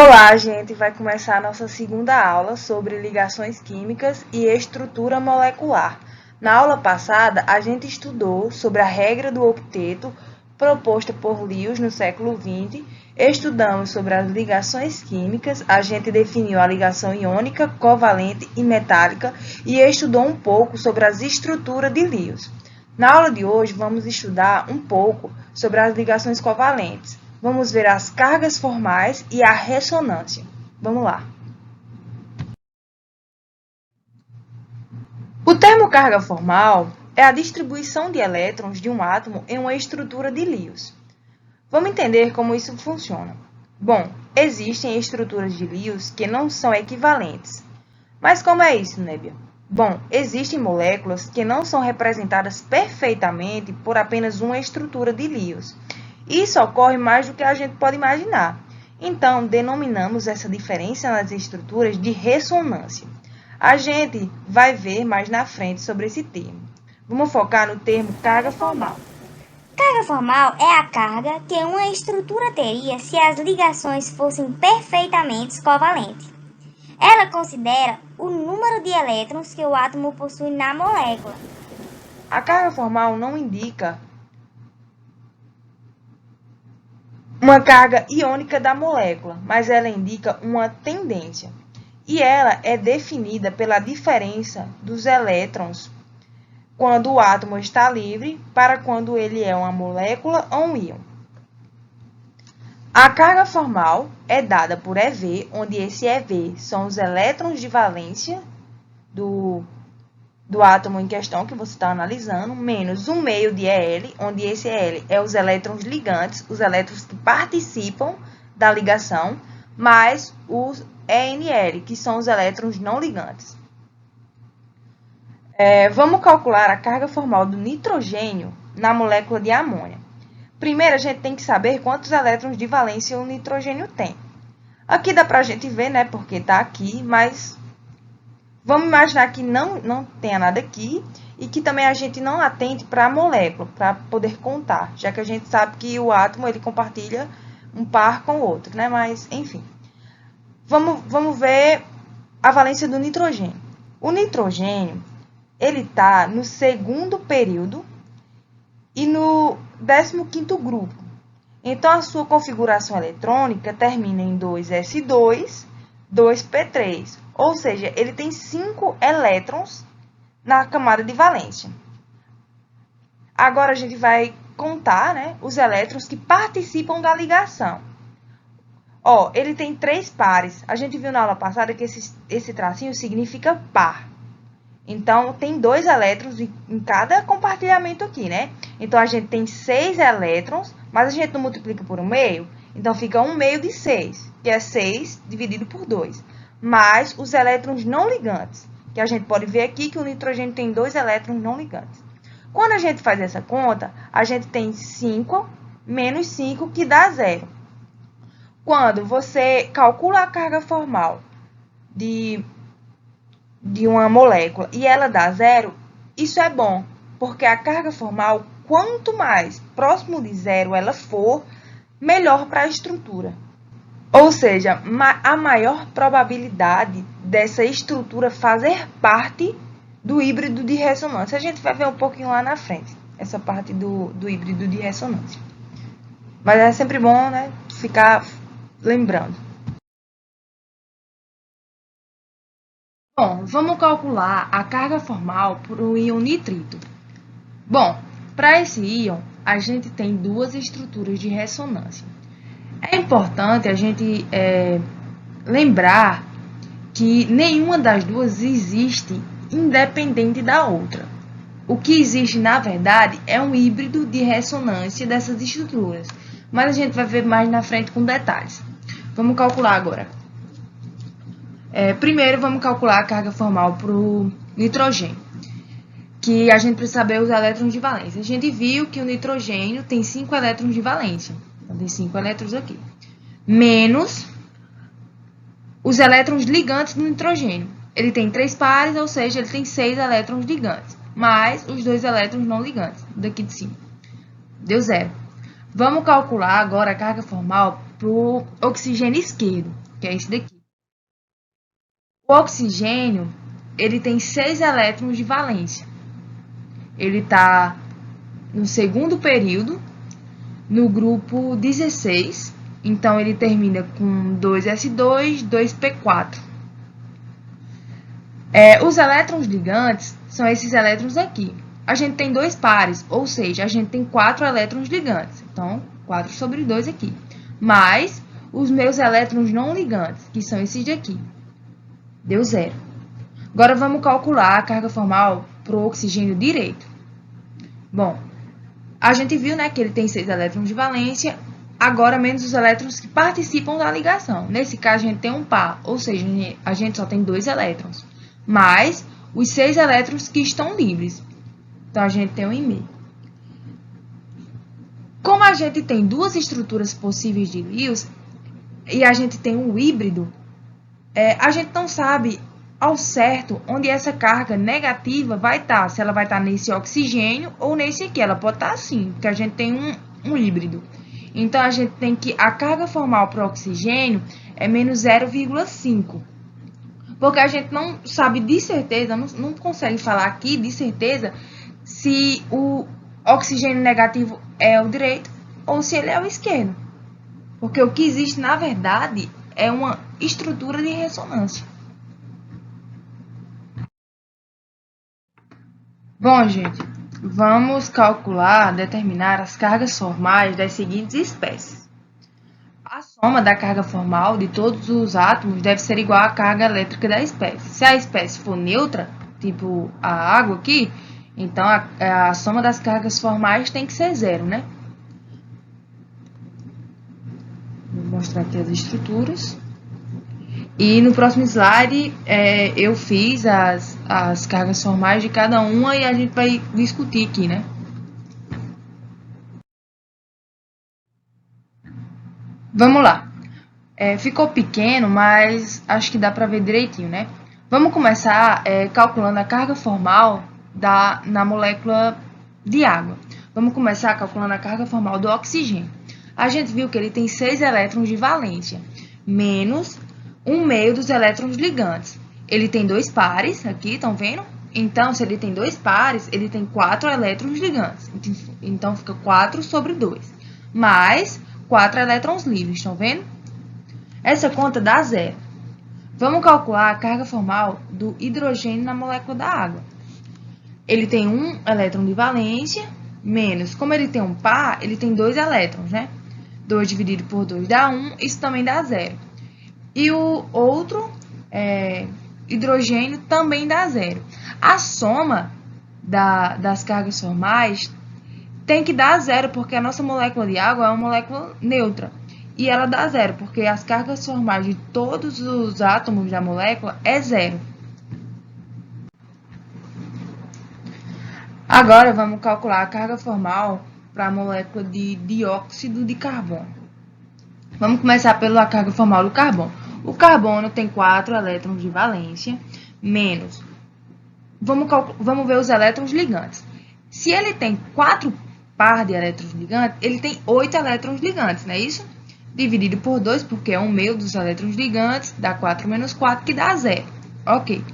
Olá, gente! Vai começar a nossa segunda aula sobre ligações químicas e estrutura molecular. Na aula passada, a gente estudou sobre a regra do octeto proposta por Lewis no século XX, estudamos sobre as ligações químicas, a gente definiu a ligação iônica, covalente e metálica e estudou um pouco sobre as estruturas de Lewis. Na aula de hoje, vamos estudar um pouco sobre as ligações covalentes. Vamos ver as cargas formais e a ressonância. Vamos lá. O termo carga formal é a distribuição de elétrons de um átomo em uma estrutura de Lewis. Vamos entender como isso funciona. Bom, existem estruturas de Lewis que não são equivalentes. Mas como é isso, Nébia? Bom, existem moléculas que não são representadas perfeitamente por apenas uma estrutura de Lewis. Isso ocorre mais do que a gente pode imaginar. Então, denominamos essa diferença nas estruturas de ressonância. A gente vai ver mais na frente sobre esse termo. Vamos focar no termo carga formal. Carga formal é a carga que uma estrutura teria se as ligações fossem perfeitamente covalentes. Ela considera o número de elétrons que o átomo possui na molécula. A carga formal não indica uma carga iônica da molécula, mas ela indica uma tendência. E ela é definida pela diferença dos elétrons quando o átomo está livre para quando ele é uma molécula ou um íon. A carga formal é dada por EV, onde esse EV são os elétrons de valência do átomo em questão que você está analisando, menos 1 meio de EL, onde esse EL é os elétrons ligantes, os elétrons que participam da ligação, mais os ENL, que são os elétrons não ligantes. Vamos calcular a carga formal do nitrogênio na molécula de amônia. Primeiro, a gente tem que saber quantos elétrons de valência o nitrogênio tem. Aqui dá para a gente ver, né, porque está aqui, mas vamos imaginar que não tenha nada aqui e que também a gente não atente para a molécula, para poder contar, já que a gente sabe que o átomo ele compartilha um par com o outro, né? Mas, enfim. Vamos ver a valência do nitrogênio. O nitrogênio, ele está no segundo período e no 15º grupo. Então, a sua configuração eletrônica termina em 2s2, 2p3. Ou seja, ele tem 5 elétrons na camada de valência. Agora, a gente vai contar, né, os elétrons que participam da ligação. Ele tem 3 pares. A gente viu na aula passada que esse tracinho significa par. Então, tem 2 elétrons em cada compartilhamento aqui, né? Então, a gente tem 6 elétrons, mas a gente não multiplica por 1 meio. Então, fica 1 meio de 6, que é 6 dividido por 2. Mais os elétrons não ligantes, que a gente pode ver aqui que o nitrogênio tem 2 elétrons não ligantes. Quando a gente faz essa conta, a gente tem 5 menos 5, que dá 0. Quando você calcula a carga formal de uma molécula e ela dá 0, isso é bom, porque a carga formal, quanto mais próximo de 0 ela for, melhor para a estrutura. Ou seja, a maior probabilidade dessa estrutura fazer parte do híbrido de ressonância. A gente vai ver um pouquinho lá na frente, essa parte do híbrido de ressonância. Mas é sempre bom, né, ficar lembrando. Bom, vamos calcular a carga formal para o íon nitrito. Bom, para esse íon, a gente tem 2 estruturas de ressonância. É importante a gente lembrar que nenhuma das duas existe independente da outra. O que existe, na verdade, é um híbrido de ressonância dessas estruturas. Mas a gente vai ver mais na frente com detalhes. Vamos calcular agora. Primeiro, vamos calcular a carga formal para o nitrogênio, que a gente precisa saber os elétrons de valência. A gente viu que o nitrogênio tem 5 elétrons de valência. Então, tem 5 elétrons aqui. Menos os elétrons ligantes do nitrogênio. Ele tem 3 pares, ou seja, ele tem 6 elétrons ligantes. Mais os 2 elétrons não ligantes, daqui de cima. Deu 0. Vamos calcular agora a carga formal para o oxigênio esquerdo, que é esse daqui. O oxigênio, ele tem 6 elétrons de valência. Ele está no segundo período, no grupo 16, então ele termina com 2s2, 2p4. Os elétrons ligantes são esses elétrons aqui. A gente tem 2 pares, ou seja, a gente tem 4 elétrons ligantes. Então, 4 sobre 2 aqui. Mais os meus elétrons não ligantes, que são esses daqui. Deu 0. Agora, vamos calcular a carga formal para o oxigênio direito. Bom, a gente viu, né, que ele tem 6 elétrons de valência, agora menos os elétrons que participam da ligação. Nesse caso, a gente tem um par, ou seja, a gente só tem 2 elétrons. Mais os 6 elétrons que estão livres. Então, a gente tem 1,5. Como a gente tem 2 estruturas possíveis de Lewis e a gente tem um híbrido, a gente não sabe ao certo onde essa carga negativa vai estar. Se ela vai estar nesse oxigênio ou nesse aqui. Ela pode estar assim, porque a gente tem um híbrido. Então, a gente tem que a carga formal para o oxigênio é menos 0,5. Porque a gente não sabe de certeza, não consegue falar aqui de certeza se o oxigênio negativo é o direito ou se ele é o esquerdo. Porque o que existe, na verdade, é uma estrutura de ressonância. Bom, gente, vamos determinar as cargas formais das seguintes espécies. A soma da carga formal de todos os átomos deve ser igual à carga elétrica da espécie. Se a espécie for neutra, tipo a água aqui, então a soma das cargas formais tem que ser 0, né? Vou mostrar aqui as estruturas. E no próximo slide eu fiz as cargas formais de cada uma e a gente vai discutir aqui, né? Vamos lá. Ficou pequeno, mas acho que dá para ver direitinho, né? Vamos começar calculando a carga formal na molécula de água. Vamos começar calculando a carga formal do oxigênio. A gente viu que ele tem 6 elétrons de valência, menos 1/2 dos elétrons ligantes. Ele tem 2 pares, aqui, estão vendo? Então, se ele tem 2 pares, ele tem 4 elétrons ligantes. Então, fica 4 sobre 2. Mais 4 elétrons livres, estão vendo? Essa conta dá 0. Vamos calcular a carga formal do hidrogênio na molécula da água. Ele tem 1 elétron de valência, menos, como ele tem um par, ele tem 2 elétrons, né? 2 dividido por 2 dá 1, isso também dá 0. E o outro hidrogênio também dá 0. A soma das cargas formais tem que dar 0, porque a nossa molécula de água é uma molécula neutra. E ela dá 0, porque as cargas formais de todos os átomos da molécula é 0. Agora, vamos calcular a carga formal para a molécula de dióxido de carbono. Vamos começar pela carga formal do carbono. O carbono tem 4 elétrons de valência, menos. Vamos ver os elétrons ligantes. Se ele tem 4 par de elétrons ligantes, ele tem 8 elétrons ligantes, não é isso? Dividido por 2, porque é 1/2 dos elétrons ligantes, dá 4 menos 4, que dá 0. Ok.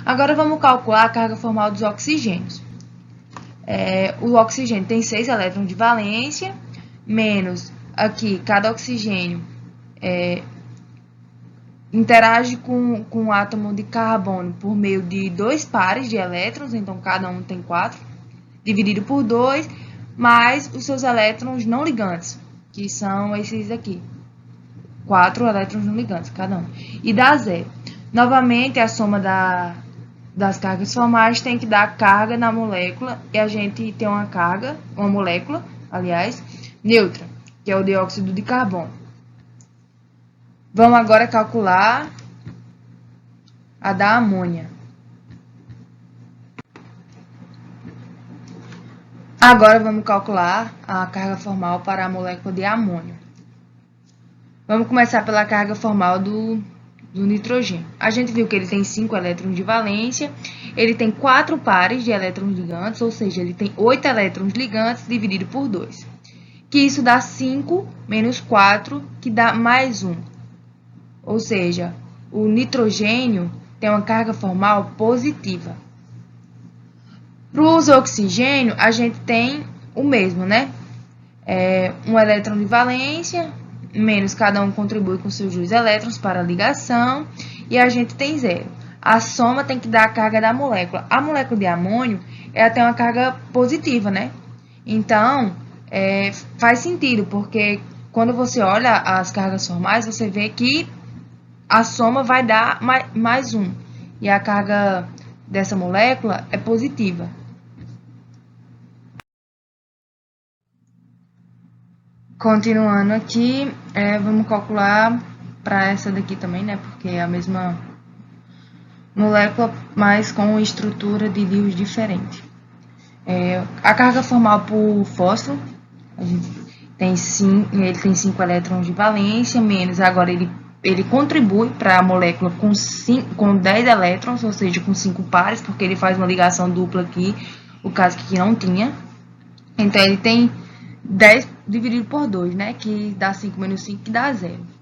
Agora, vamos calcular a carga formal dos oxigênios. O oxigênio tem 6 elétrons de valência, menos, aqui, cada oxigênio interage com o átomo de carbono por meio de 2 pares de elétrons, então cada um tem 4, dividido por 2, mais os seus elétrons não ligantes, que são esses aqui. 4 elétrons não ligantes, cada um. E dá 0. Novamente, a soma das cargas formais tem que dar carga na molécula, e a gente tem uma molécula, aliás, neutra, que é o dióxido de carbono. Vamos agora calcular a da amônia. Agora vamos calcular a carga formal para a molécula de amônio. Vamos começar pela carga formal do nitrogênio. A gente viu que ele tem 5 elétrons de valência, ele tem 4 pares de elétrons ligantes, ou seja, ele tem 8 elétrons ligantes dividido por 2. que isso dá 5 menos 4, que dá mais 1. Ou seja, o nitrogênio tem uma carga formal positiva. Para os oxigênio, a gente tem o mesmo, né? Um elétron de valência, menos cada um contribui com seus 2 elétrons para a ligação, e a gente tem 0. A soma tem que dar a carga da molécula. A molécula de amônio, ela tem uma carga positiva, né? Então, faz sentido, porque quando você olha as cargas formais, você vê que a soma vai dar mais 1. E a carga dessa molécula é positiva. Continuando aqui, vamos calcular para essa daqui também, né? Porque é a mesma molécula, mas com estrutura de íons diferente. A carga formal por fósforo, ele tem 5 elétrons de valência, menos agora ele contribui para a molécula com 10 elétrons, ou seja, com 5 pares, porque ele faz uma ligação dupla aqui, o caso que não tinha. Então, ele tem 10 dividido por 2, né? Que dá 5 menos 5, que dá 0.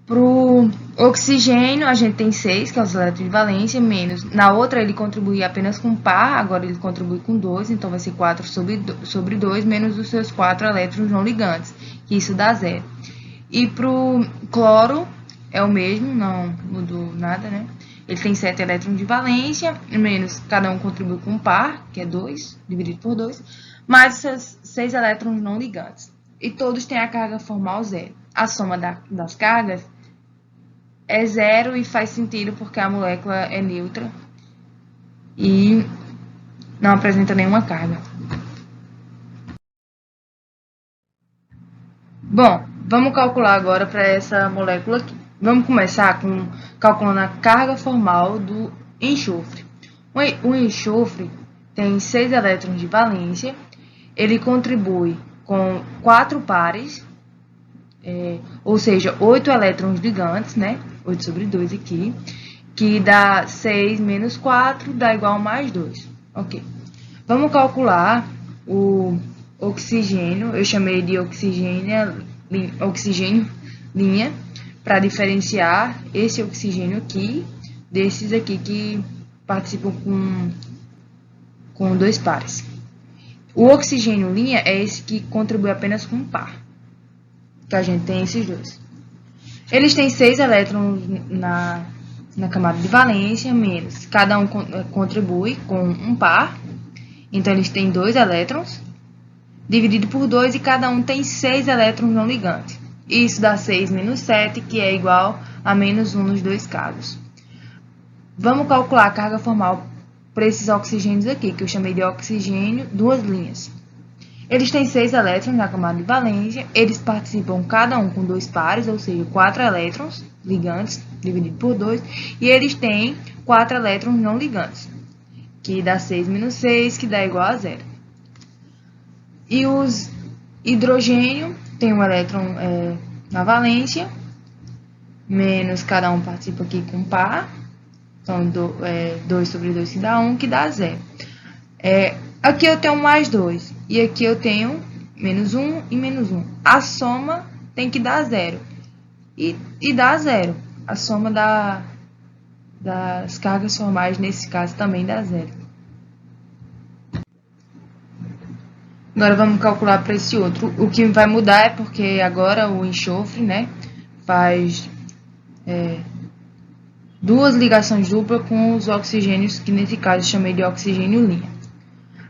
Para o oxigênio, a gente tem 6, que é os elétrons de valência, menos. Na outra, ele contribui apenas com par, agora ele contribui com 2, então vai ser 4 sobre 2, menos os seus 4 elétrons não ligantes, que isso dá 0. E para o cloro, é o mesmo, não mudou nada, né? Ele tem 7 elétrons de valência, menos cada um contribui com par, que é 2, dividido por 2, mais os seus 6 elétrons não ligantes. E todos têm a carga formal 0. A soma das cargas é 0 e faz sentido porque a molécula é neutra e não apresenta nenhuma carga. Bom, vamos calcular agora para essa molécula aqui. Vamos começar calculando a carga formal do enxofre. O enxofre tem 6 elétrons de valência, ele contribui com 4 pares, ou seja, 8 elétrons ligantes, né? 8 sobre 2 aqui, que dá 6 menos 4, dá igual a mais 2. Ok. Vamos calcular o oxigênio, eu chamei de oxigênio linha, para diferenciar esse oxigênio aqui desses aqui que participam com 2 pares. O oxigênio linha é esse que contribui apenas com um par, que a gente tem esses dois. Eles têm 6 elétrons na camada de valência, menos. Cada um contribui com um par, então eles têm 2 elétrons, dividido por 2, e cada um tem 6 elétrons não ligantes. Isso dá 6 menos 7, que é igual a menos 1 nos dois casos. Vamos calcular a carga formal para esses oxigênios aqui, que eu chamei de oxigênio, 2 linhas. Eles têm 6 elétrons na camada de valência, eles participam cada um com 2 pares, ou seja, 4 elétrons ligantes, dividido por 2, e eles têm 4 elétrons não ligantes, que dá 6 menos 6, que dá igual a 0. E os hidrogênio tem um elétron na valência, menos cada um participa aqui com par, então 2 sobre 2 que dá 1, que dá 0. Aqui eu tenho mais 2, e aqui eu tenho menos 1 e menos 1. A soma tem que dar 0, e dá 0. A soma das cargas formais, nesse caso, também dá 0. Agora vamos calcular para esse outro. O que vai mudar é porque agora o enxofre, né, faz 2 ligações duplas com os oxigênios, que nesse caso eu chamei de oxigênio linha.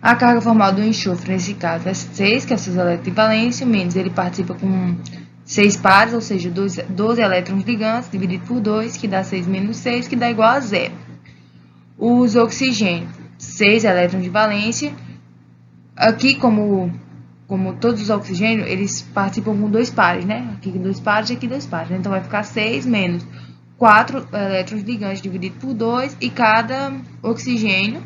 A carga formal do enxofre, nesse caso, é 6, que é 6 elétrons de valência, menos ele participa com 6 pares, ou seja, 12 elétrons ligantes, dividido por 2, que dá 6 menos 6, que dá igual a 0. Os oxigênios, 6 elétrons de valência. Aqui, como todos os oxigênios, eles participam com 2 pares, né? Aqui 2 pares e aqui 2 pares. Então, vai ficar 6 menos 4 elétrons ligantes dividido por 2, e cada oxigênio,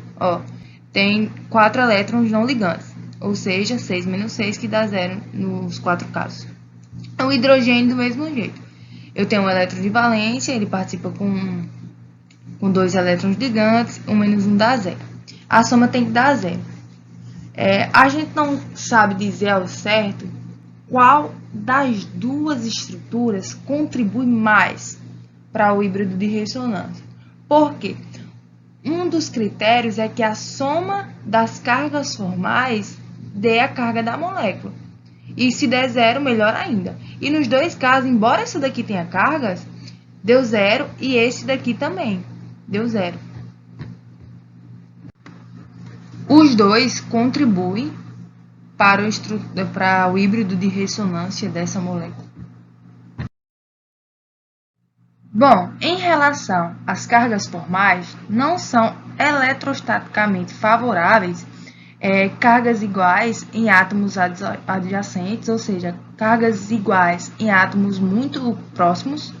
tem 4 elétrons não ligantes, ou seja, 6 menos 6, que dá 0 nos 4 casos. O hidrogênio, do mesmo jeito. Eu tenho um elétron de valência, ele participa com 2 elétrons ligantes, 1 menos 1 dá 0. A soma tem que dar 0. A gente não sabe dizer ao certo qual das duas estruturas contribui mais para o híbrido de ressonância. Por quê? Um dos critérios é que a soma das cargas formais dê a carga da molécula. E se der zero, melhor ainda. E nos dois casos, embora essa daqui tenha cargas, deu zero e esse daqui também deu zero. Os dois contribuem para o híbrido de ressonância dessa molécula. Bom, em relação às cargas formais, não são eletrostaticamente favoráveis cargas iguais em átomos adjacentes, ou seja, cargas iguais em átomos muito próximos,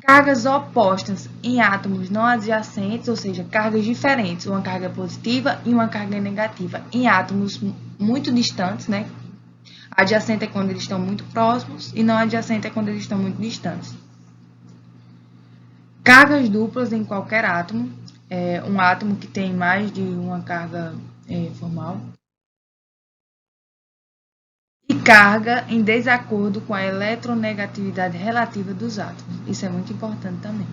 cargas opostas em átomos não adjacentes, ou seja, cargas diferentes, uma carga positiva e uma carga negativa em átomos muito distantes, né? Adjacente é quando eles estão muito próximos e não adjacente é quando eles estão muito distantes. Cargas duplas em qualquer átomo, um átomo que tem mais de uma carga formal. E carga em desacordo com a eletronegatividade relativa dos átomos. Isso é muito importante também.